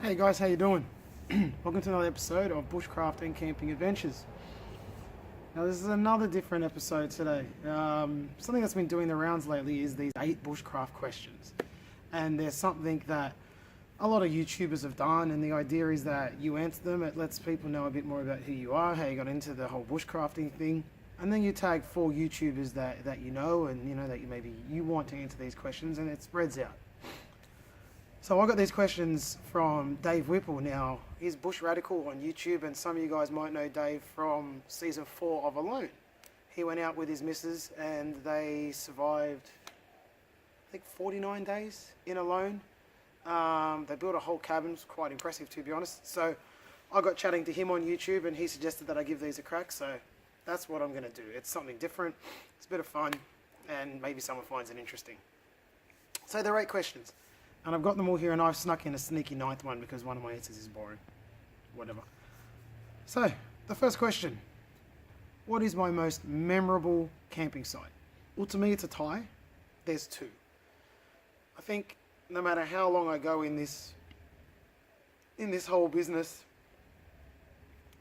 Hey guys, how you doing? Welcome to another episode of Bushcraft and Camping Adventures. Now this is another different episode today. Something that's been doing the rounds lately is these 8 bushcraft questions. And there's something that a lot of YouTubers have done, and the idea is that you answer them, it lets people know a bit more about who you are, how you got into the whole bushcrafting thing, and then you tag 4 YouTubers that you know and you know that maybe you want to answer these questions, and it spreads out. So I got these questions from Dave Whipple. Now, he's Bush Radical on YouTube, and some of you guys might know Dave from season 4 of Alone. He went out with his missus and they survived, I think, 49 days in Alone. They built a whole cabin. It was quite impressive, to be honest. So I got chatting to him on YouTube and he suggested that I give these a crack. So that's what I'm going to do. It's something different. It's a bit of fun and maybe someone finds it interesting. So there are 8 questions. And I've got them all here, and I've snuck in a sneaky 9th one because one of my answers is boring. Whatever. So, the first question. What is my most memorable camping site? Well, to me, it's a tie. There's 2. I think no matter how long I go in this whole business,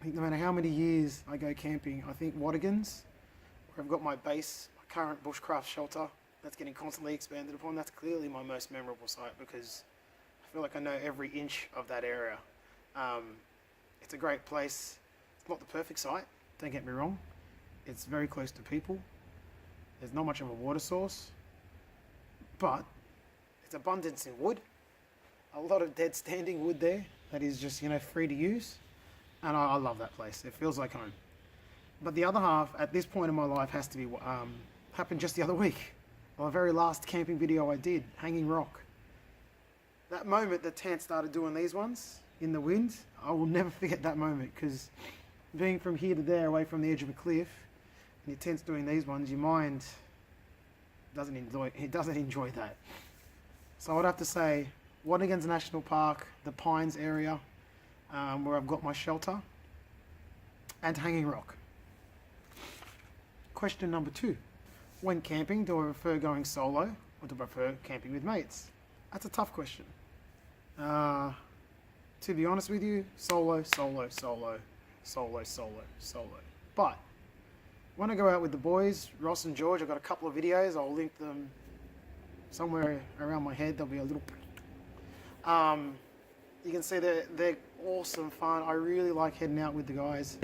I think no matter how many years I go camping, I think Wadigans, where I've got my base, my current bushcraft shelter, that's getting constantly expanded upon, that's clearly my most memorable site because I feel like I know every inch of that area. It's a great place. It's not the perfect site, don't get me wrong. It's very close to people. There's not much of a water source, but it's abundance in wood. A lot of dead standing wood there that is just, free to use. And I love that place. It feels like home. But the other half, at this point in my life, has to be happened just the other week. My very last camping video I did, Hanging Rock. That moment the tent started doing these ones in the wind, I will never forget that moment because being from here to there away from the edge of a cliff and your tent's doing these ones, your mind doesn't enjoy that. So I'd have to say Wadigans National Park, the Pines area, where I've got my shelter, and Hanging Rock. Question number 2. When camping, do I prefer going solo or do I prefer camping with mates? That's a tough question. To be honest with you, solo. But when I go out with the boys, Ross and George, I've got a couple of videos. I'll link them somewhere around my head. There'll be a little... you can see they're awesome fun. I really like heading out with the guys.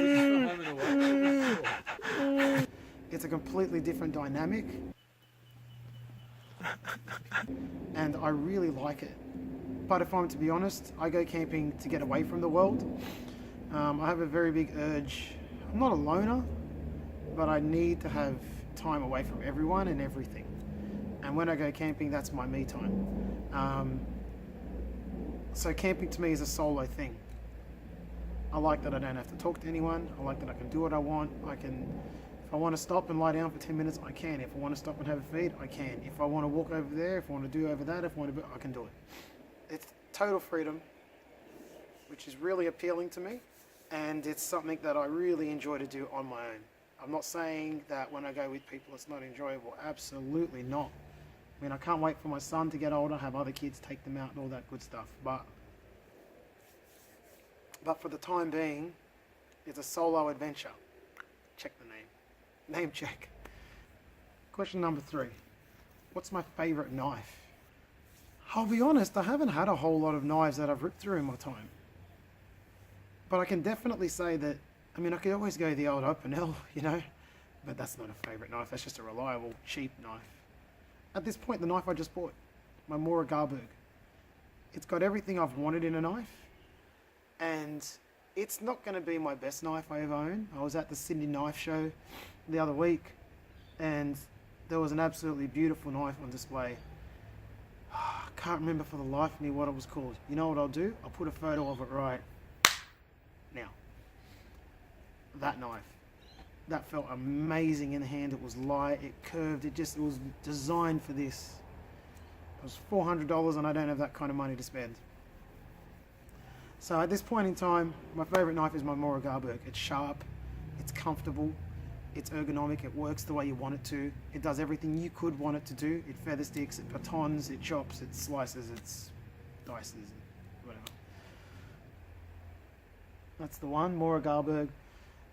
It's a completely different dynamic and I really like it. But if I'm to be honest, I go camping to get away from the world. I have a very big urge. I'm not a loner, but I need to have time away from everyone and everything. And when I go camping, that's my me time. So camping to me is a solo thing. I like that I don't have to talk to anyone. I like that I can do what I want. If I want to stop and lie down for 10 minutes, I can. If I want to stop and have a feed, I can. If I want to walk over there, if I want to do over that, I can do it. It's total freedom, which is really appealing to me, and it's something that I really enjoy to do on my own. I'm not saying that when I go with people it's not enjoyable. Absolutely not. I mean, I can't wait for my son to get older, have other kids take them out and all that good stuff. But for the time being, it's a solo adventure. Check the name. Name check. Question number 3. What's my favourite knife? I'll be honest, I haven't had a whole lot of knives that I've ripped through in my time. But I can definitely say that, I could always go the old open L, but that's not a favourite knife, that's just a reliable, cheap knife. At this point, the knife I just bought, my Mora Garberg. It's got everything I've wanted in a knife, and it's not going to be my best knife I ever own. I was at the Sydney Knife Show the other week and there was an absolutely beautiful knife on display. I can't remember for the life of me what it was called. You know what I'll do? I'll put a photo of it right now. That knife. That felt amazing in the hand. It was light, it curved, it was designed for this. It was $400 and I don't have that kind of money to spend. So at this point in time, my favourite knife is my Mora Garberg. It's sharp, it's comfortable, it's ergonomic, it works the way you want it to. It does everything you could want it to do. It feather sticks, it batons, it chops, it slices, it dices, whatever. That's the one, Mora Garberg.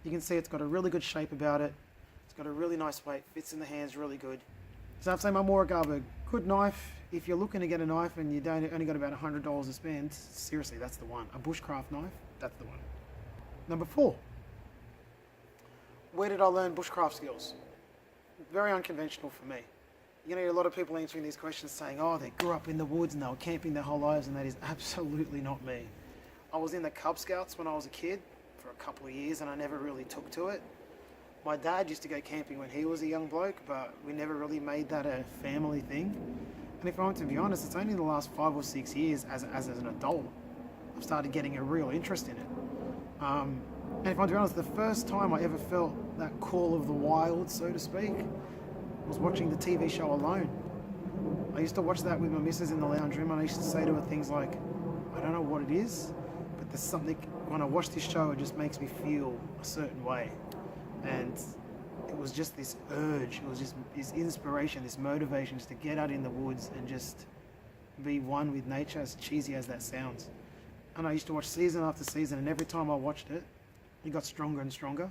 You can see it's got a really good shape about it. It's got a really nice weight, fits in the hands really good. So I'd say my Mora Garberg, good knife. If you're looking to get a knife and you only got about $100 to spend, seriously, that's the one. A bushcraft knife, that's the one. Number 4. Where did I learn bushcraft skills? Very unconventional for me. You know, a lot of people answering these questions saying, oh, they grew up in the woods and they were camping their whole lives, and that is absolutely not me. I was in the Cub Scouts when I was a kid for a couple of years and I never really took to it. My dad used to go camping when he was a young bloke, but we never really made that a family thing. And if I want to be honest, it's only the last 5 or 6 years as an adult I've started getting a real interest in it. And if I want to be honest, the first time I ever felt that call of the wild, so to speak, was watching the TV show Alone. I used to watch that with my missus in the lounge room, and I used to say to her things like, I don't know what it is, but there's something, when I watch this show, it just makes me feel a certain way. And it was just this urge, it was just this inspiration, this motivation just to get out in the woods and just be one with nature, as cheesy as that sounds. And I used to watch season after season, and every time I watched it, it got stronger and stronger.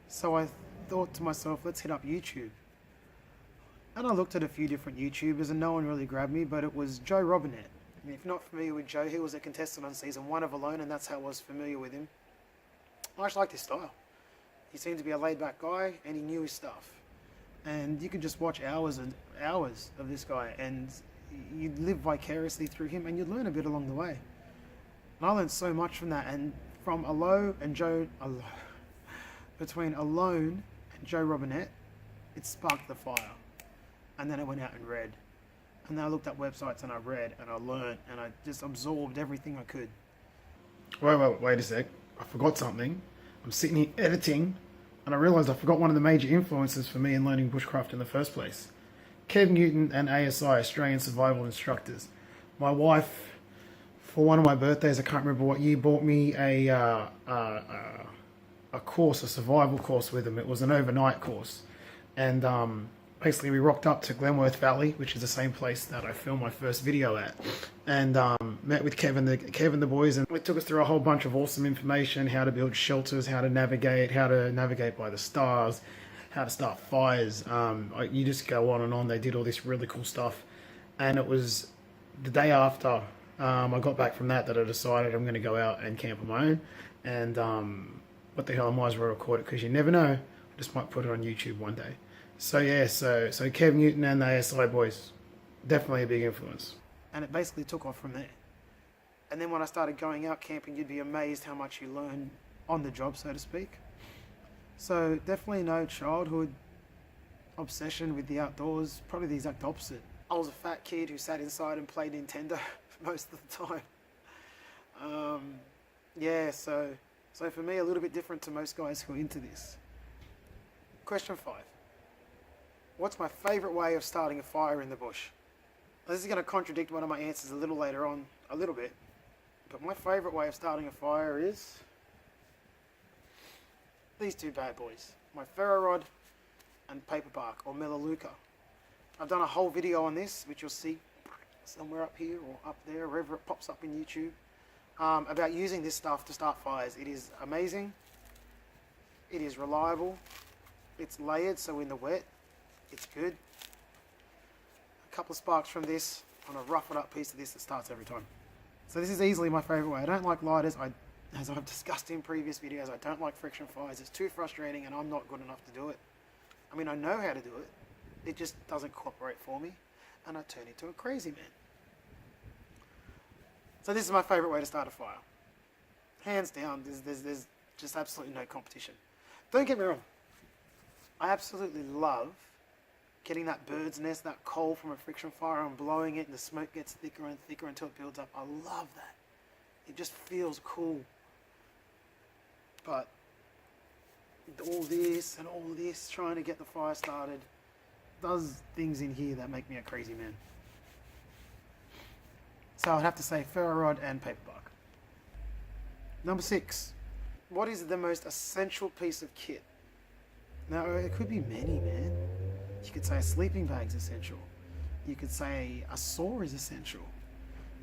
So I thought to myself, let's hit up YouTube. And I looked at a few different YouTubers and no one really grabbed me, but it was Joe Robinet. And if you're not familiar with Joe, he was a contestant on season 1 of Alone, and that's how I was familiar with him. I just liked his style. He seemed to be a laid-back guy, and he knew his stuff. And you could just watch hours and hours of this guy, and you'd live vicariously through him, and you'd learn a bit along the way. And I learned so much from that, and from between Alone and Joe Robinet, it sparked the fire. And then I went out and read. And then I looked at websites and I read and I learned and I just absorbed everything I could. Wait a sec. I forgot something. I'm sitting here editing and I realised I forgot one of the major influences for me in learning bushcraft in the first place. Kev Newton and ASI, Australian Survival Instructors. My wife, for one of my birthdays, I can't remember what year, bought me a course, a survival course with them. It was an overnight course. And basically we rocked up to Glenworth Valley, which is the same place that I filmed my first video at, and met with Kev and the boys, and it took us through a whole bunch of awesome information: how to build shelters, how to navigate by the stars, how to start fires. You just go on and on. They did all this really cool stuff, and it was the day after I got back from that I decided I'm going to go out and camp on my own. And what the hell, I might as well record it, because you never know, I just might put it on YouTube one day. So yeah, so Kev Newton and the ASI boys, definitely a big influence. And it basically took off from there. And then when I started going out camping, you'd be amazed how much you learn on the job, so to speak. So definitely no childhood obsession with the outdoors, probably the exact opposite. I was a fat kid who sat inside and played Nintendo most of the time. Yeah, so for me, a little bit different to most guys who are into this. Question 5. What's my favourite way of starting a fire in the bush? Now, this is going to contradict one of my answers a little later on, a little bit. But my favourite way of starting a fire is these two bad boys. My ferro rod and paper bark, or melaleuca. I've done a whole video on this, which you'll see somewhere up here or up there, wherever it pops up in YouTube, about using this stuff to start fires. It is amazing. It is reliable. It's layered, so in the wet, it's good. A couple of sparks from this on a roughed up piece of this that starts every time. So this is easily my favourite way. I don't like lighters. As I've discussed in previous videos, I don't like friction fires. It's too frustrating and I'm not good enough to do it. I mean, I know how to do it. It just doesn't cooperate for me, and I turn into a crazy man. So this is my favourite way to start a fire. Hands down, there's just absolutely no competition. Don't get me wrong. I absolutely love getting that bird's nest, that coal from a friction fire, and blowing it, and the smoke gets thicker and thicker until it builds up. I love that. It just feels cool. But all this and all this, trying to get the fire started, does things in here that make me a crazy man. So I'd have to say ferro rod and paper bark. Number 6. What is the most essential piece of kit? Now, it could be many, man. You could say a sleeping bag's essential. You could say a saw is essential.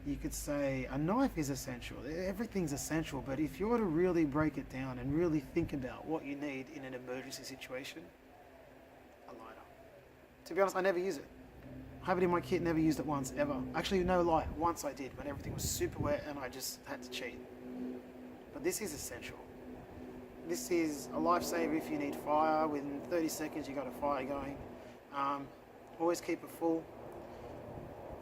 You could say a knife is essential. Everything's essential, but if you were to really break it down and really think about what you need in an emergency situation, a lighter. To be honest, I never use it. I have it in my kit, never used it once, ever. Actually, no lie, once I did, when everything was super wet and I just had to cheat. But this is essential. This is a lifesaver if you need fire. Within 30 seconds, you got a fire going. Always keep it full.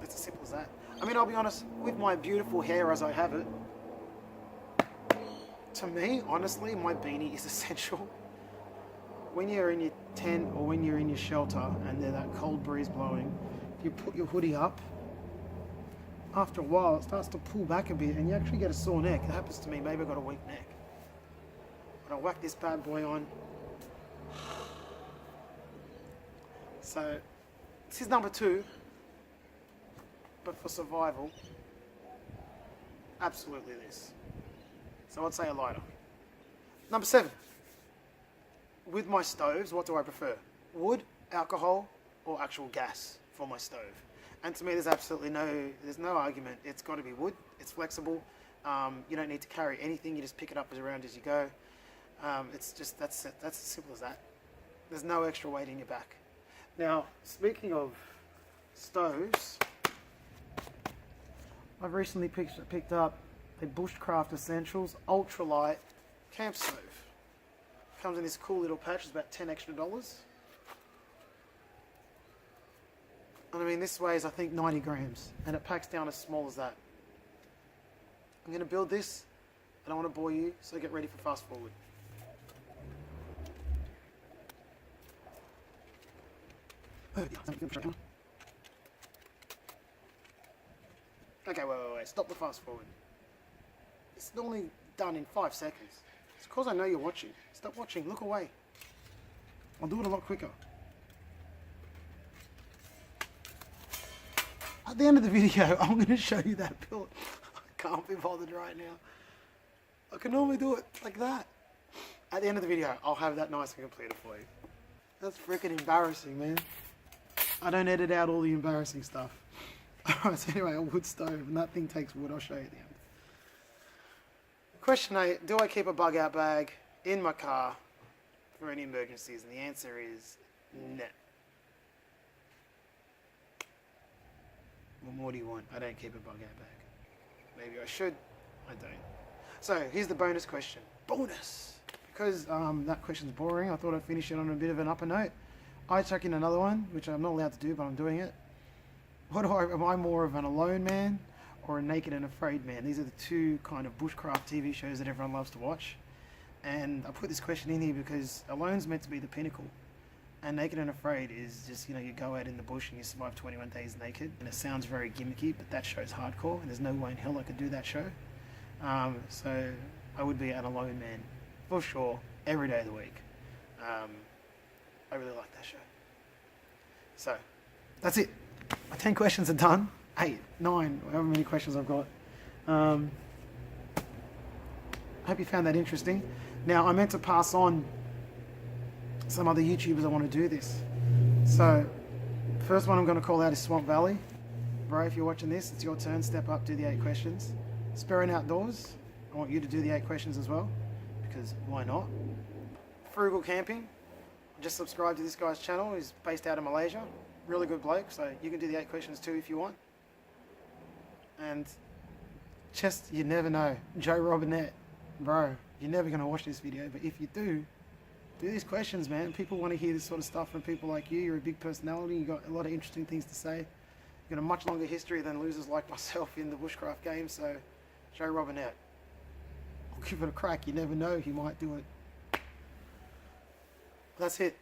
It's as simple as that. I mean, I'll be honest, with my beautiful hair as I have it, to me, honestly, my beanie is essential. When you're in your tent or when you're in your shelter and there's that cold breeze blowing, if you put your hoodie up, after a while it starts to pull back a bit and you actually get a sore neck. It happens to me, maybe I've got a weak neck. But I whack this bad boy on. So, this is number 2. But for survival, absolutely this. So I'd say a lighter. Number 7. With my stoves, what do I prefer? Wood, alcohol, or actual gas for my stove? And to me, there's absolutely there's no argument. It's got to be wood. It's flexible. You don't need to carry anything. You just pick it up around as you go. It's just, that's as simple as that. There's no extra weight in your back. Now, speaking of stoves, I've recently picked up the Bushcraft Essentials Ultralight Camp Stove. Comes in this cool little patch, it's about $10 extra. And I mean, this weighs, I think, 90 grams, and it packs down as small as that. I'm going to build this. I don't want to bore you, so get ready for fast forward. Okay, wait, stop the fast forward. It's normally done in 5 seconds. It's because I know you're watching. Stop watching, look away. I'll do it a lot quicker. At the end of the video, I'm going to show you that build. I can't be bothered right now. I can normally do it like that. At the end of the video, I'll have that nice and completed for you. That's freaking embarrassing, man. I don't edit out all the embarrassing stuff. Alright, so anyway, a wood stove, and that thing takes wood. I'll show you at the end. Question 8, do I keep a bug out bag in my car for any emergencies? And the answer is no. What more do you want? I don't keep a bug out bag. Maybe I should, I don't. So, here's the bonus question. Bonus! Because that question's boring, I thought I'd finish it on a bit of an upper note. I chuck in another one, which I'm not allowed to do, but I'm doing it. Am I more of an alone man or a naked and afraid man? These are the two kind of bushcraft TV shows that everyone loves to watch. And I put this question in here because alone's meant to be the pinnacle. And naked and afraid is just, you go out in the bush and you survive 21 days naked. And it sounds very gimmicky, but that show's hardcore. And there's no way in hell I could do that show. So I would be an alone man, for sure, every day of the week. I really like that show. So, that's it. My 10 questions are done. 8, 9, however many questions I've got. I hope you found that interesting. Now, I meant to pass on some other YouTubers that want to do this. So, first one I'm going to call out is Swamp Valley. Bro, if you're watching this, it's your turn. Step up, do the 8 questions. Sperrin Outdoors, I want you to do the 8 questions as well, because why not? Frugal Camping, just subscribe to this guy's channel. He's based out of Malaysia. Really good bloke, so you can do the 8 questions too if you want. And just, you never know. Joe Robinet, bro, you're never going to watch this video, but if you do these questions, man. People want to hear this sort of stuff from people like you. You're a big personality. You got a lot of interesting things to say. You've got a much longer history than losers like myself in the bushcraft game, so Joe Robinet, I'll give it a crack. You never know, he might do it. That's it.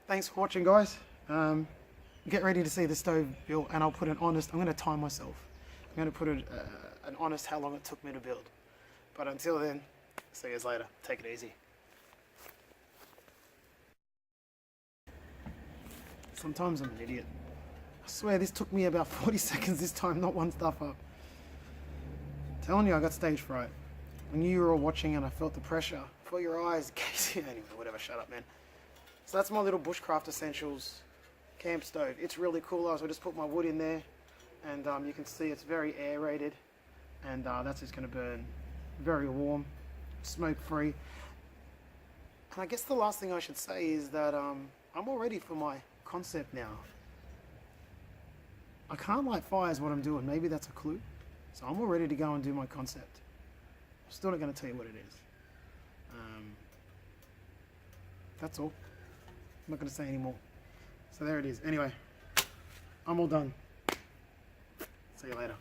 Thanks for watching, guys. Get ready to see the stove build, and I'll put an honest, I'm going to time myself. I'm going to put an honest how long it took me to build. But until then, see you guys later. Take it easy. Sometimes I'm an idiot. I swear this took me about 40 seconds this time, not one stuff up. I'm telling you, I got stage fright. When you were all watching and I felt the pressure for your eyes, Casey, anyway, whatever, shut up, man. So that's my little Bushcraft Essentials camp stove. It's really cool. I just put my wood in there and you can see it's very aerated, and that's just going to burn very warm, smoke free. And I guess the last thing I should say is that I'm all ready for my concept now. I can't light fires what I'm doing, maybe that's a clue. So I'm all ready to go and do my concept. I'm still not going to tell you what it is. That's all. I'm not going to say any more. So there it is. Anyway, I'm all done. See you later.